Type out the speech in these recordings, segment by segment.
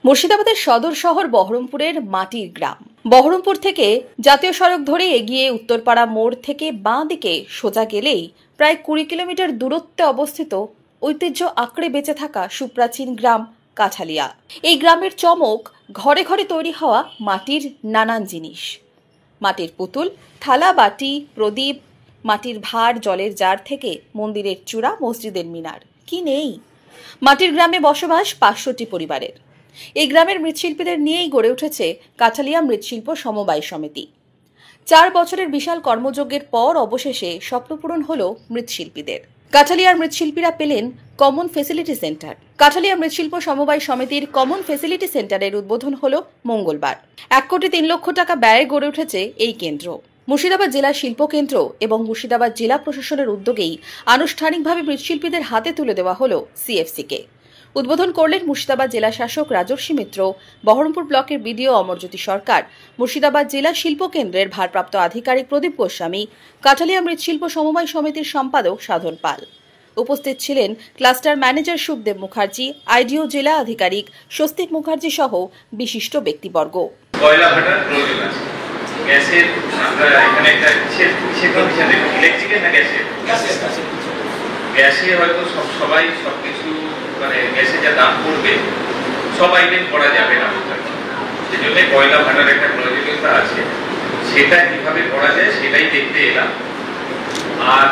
মুর্শিদাবাদের সদর শহর বহরমপুরের মাটির গ্রাম। বহরমপুর থেকে জাতীয় সড়ক ধরে এগিয়ে উত্তরপাড়া মোড় থেকে বাঁ দিকে সোজা গেলেই প্রায় 20 কিলোমিটার দূরত্বে অবস্থিত ঐতিহ্য আঁকড়ে বেঁচে থাকা সুপ্রাচীন গ্রাম কাঠালিয়া। এই গ্রামের চমক ঘরে ঘরে তৈরি হওয়া মাটির নানান জিনিস। মাটির পুতুল, থালা, বাটি, প্রদীপ, মাটির ভাঁড়, জলের জার থেকে মন্দিরের চূড়া, মসজিদের মিনার, কি নেই। মাটির গ্রামে বসবাস 500টি পরিবারের। এই গ্রামের মৃৎশিল্পীদের নিয়েই গড়ে উঠেছে কাঠালিয়া মৃৎশিল্প সমবায় সমিতি। 4 বছরের বিশাল কর্মযজ্ঞের পর অবশেষে স্বপ্নপূরণ হল মৃৎশিল্পীদের। কাঠালিয়ার মৃৎশিল্পীরা পেলেন কমন ফেসিলিটি সেন্টার। কাঠালিয়া মৃৎশিল্প সমবায় সমিতির কমন ফেসিলিটি সেন্টারের উদ্বোধন হল মঙ্গলবার। 1,03,00,000 টাকা ব্যয়ে গড়ে উঠেছে এই কেন্দ্র। মুর্শিদাবাদ জেলা শিল্প কেন্দ্র এবং মুর্শিদাবাদ জেলা প্রশাসনের উদ্যোগেই আনুষ্ঠানিকভাবে মৃৎশিল্পীদের হাতে তুলে দেওয়া হল সিএফসিকে। উদ্বোধন করলেন মুর্শিদাবাদ জেলা শাসক রাজর্ষি মিত্র, বহরমপুর ব্লকের বিডিও অমরজ্যোতি সরকার, মুর্শিদাবাদ জেলা শিল্প কেন্দ্রের ভারপ্রাপ্ত আধিকারিক প্রদীপ গোস্বামী, কাঠালিয়া মৃৎশিল্প সমবায় সমিতির সম্পাদক সাধন পাল। উপস্থিত ছিলেন ক্লাস্টার ম্যানেজার সুখদেব মুখার্জি, আইডিও জেলা আধিকারিক স্বস্তিক মুখার্জি সহ বিশিষ্ট ব্যক্তিবর্গ। গ্যাসে হয়তো সবাই সবকিছু মানে গ্যাসে যা দাম পড়বে সব আইটেম করা যাবে না, সেজন্য কয়লা ভাটার একটা প্রয়োজনীয়তা আছে। সেটা কিভাবে করা যায় সেটাই দেখতে এলাম। আর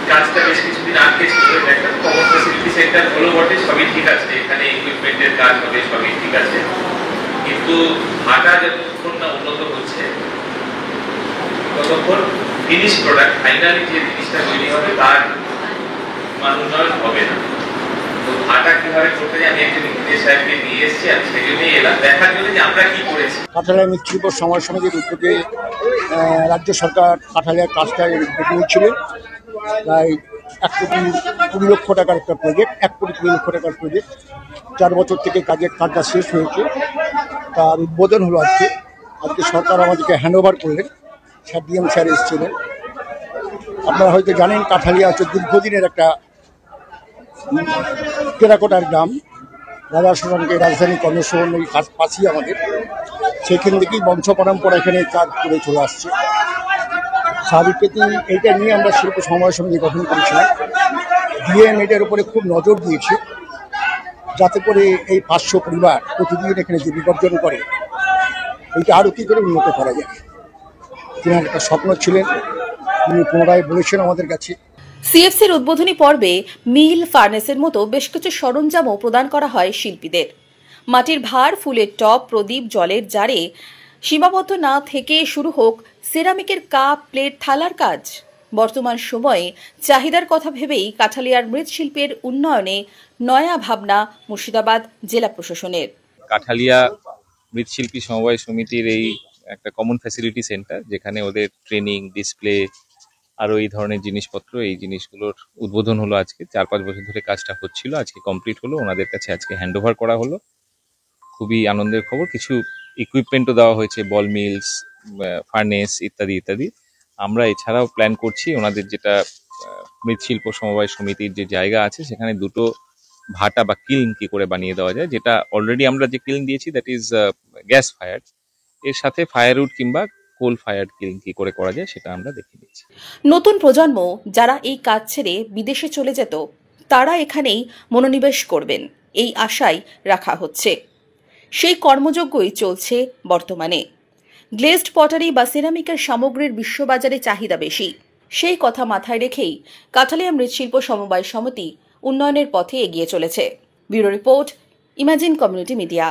কাজটা বেশ কিছুদিন আগে ছিল, একটা কমন ফেসিলিটি সেন্টার হলো বটে, সবই ঠিক আছে, এখানে ইকুইপমেন্টের কাজ হবে, সবই ঠিক আছে, কিন্তু ভাটা যতক্ষণ না উন্নত হচ্ছে ততক্ষণ ফিনিশ প্রোডাক্ট, ফাইনালি যে জিনিসটা তৈরি হবে তার মান উন্নয়ন হবে না। তো ভাটা কিভাবে করতে যায়, আমি একজন ইঞ্জিনিয়ার সাহেবকে নিয়ে এসেছি, আমি সেই জন্যই এলাম দেখার জন্য যে আমরা কি করেছি। কাঠালিয়া মৃৎশিল্প সমবায় সমিতির উদ্যোগে রাজ্য সরকার কাঠালিয়ার কাজটা নিয়েছিলেন। প্রায় 1,20,00,000 টাকার একটা প্রজেক্ট, 1,20,00,000 টাকার প্রজেক্ট। 4 বছর থেকে কাজটা শেষ হয়েছে, তার উদ্বোধন হলো আজকে। সরকার আমাদেরকে হ্যান্ড ওভার করলেন, ডিএম স্যার এসেছিলেন। আপনারা হয়তো জানেন কাঠালিয়া হচ্ছে দীর্ঘদিনের একটা টেরাকোটার গ্রাম। রাজা সরণকে রাজধানী কর্মসূচন এই কাজ পাচ্ছি আমাদের, সেখান থেকেই বংশ পরম্পরা এখানে কাজ করে চলে আসছে। স্বাভাবিকতে এইটা নিয়ে আমরা শিল্প সমবায় সমিতি গঠন করেছিলাম। ডিএম এটার উপরে খুব নজর দিয়েছে, যাতে করে এই 500 পরিবার প্রতিদিন এখানে যে বিপর্জন করে এইটা আরও কী করে উন্নত করা যায়। তিনার একটা স্বপ্ন ছিলেন, তিনি পুনরায় বলেছেন আমাদের কাছে। সিএফসির উদ্বোধনী পর্বে মিল, ফার্নেসের মতো বেশ কিছু সরঞ্জামও প্রদান করা হয় শিল্পীদের। মাটির ভাঁড়, ফুলের টব, প্রদীপ, জলের জারে সীমাবদ্ধ না থেকে শুরু হোক সিরামিকের কাপ, প্লেট, থালার কাজ। বর্তমান সময়ে চাহিদার কথা ভেবেই কাঠালিয়ার মৃৎশিল্পের উন্নয়নে নয়া ভাবনা মুর্শিদাবাদ জেলা প্রশাসনের। কাঠালিয়া মৃৎশিল্পী সমবায় সমিতির এই একটা কমন ফ্যাসিলিটি সেন্টার, যেখানে ওদের ট্রেনিং, ডিসপ্লে আরও এই ধরনের জিনিসপত্র, এই জিনিসগুলোর উদ্বোধন হলো আজকে। 4-5 বছর ধরে কাজটা হচ্ছিল, আজকে কমপ্লিট হলো, ওনাদের কাছে আজকে হ্যান্ড ওভার করা হলো। খুবই আনন্দের খবর। কিছু ইকুইপমেন্টও দেওয়া হয়েছে, বল মিলস, ফার্নেস ইত্যাদি ইত্যাদি। আমরা এছাড়াও প্ল্যান করছি ওনাদের যেটা মৃৎশিল্প সমবায় সমিতির যে জায়গা আছে সেখানে 2টো ভাটা বা কিল্ন কি করে বানিয়ে দেওয়া যায়, যেটা অলরেডি আমরা যে কিল্ন দিয়েছি দ্যাট ইজ গ্যাস ফায়ার্ড, এর সাথে ফায়ারউড কিংবা কোল ফায়ার্ড কিল্ন কি করে করা যায় সেটা আমরা দেখে নিচ্ছি। নতুন প্রজন্ম যারা এই কাজ ছেড়ে বিদেশে চলে যেত, তারা এখানেই মনোনিবেশ করবেন এই আশাই রাখা হচ্ছে। সেই কর্মযজ্ঞই চলছে বর্তমানে। গ্লেজড পটারি বা সিরামিকের সামগ্রীর বিশ্ববাজারে চাহিদা বেশি, সেই কথা মাথায় রেখেই কাঠালিয়া মৃৎশিল্প সমবায় সমিতি উন্নয়নের পথে এগিয়ে চলেছে। Bureau report, imagine community media.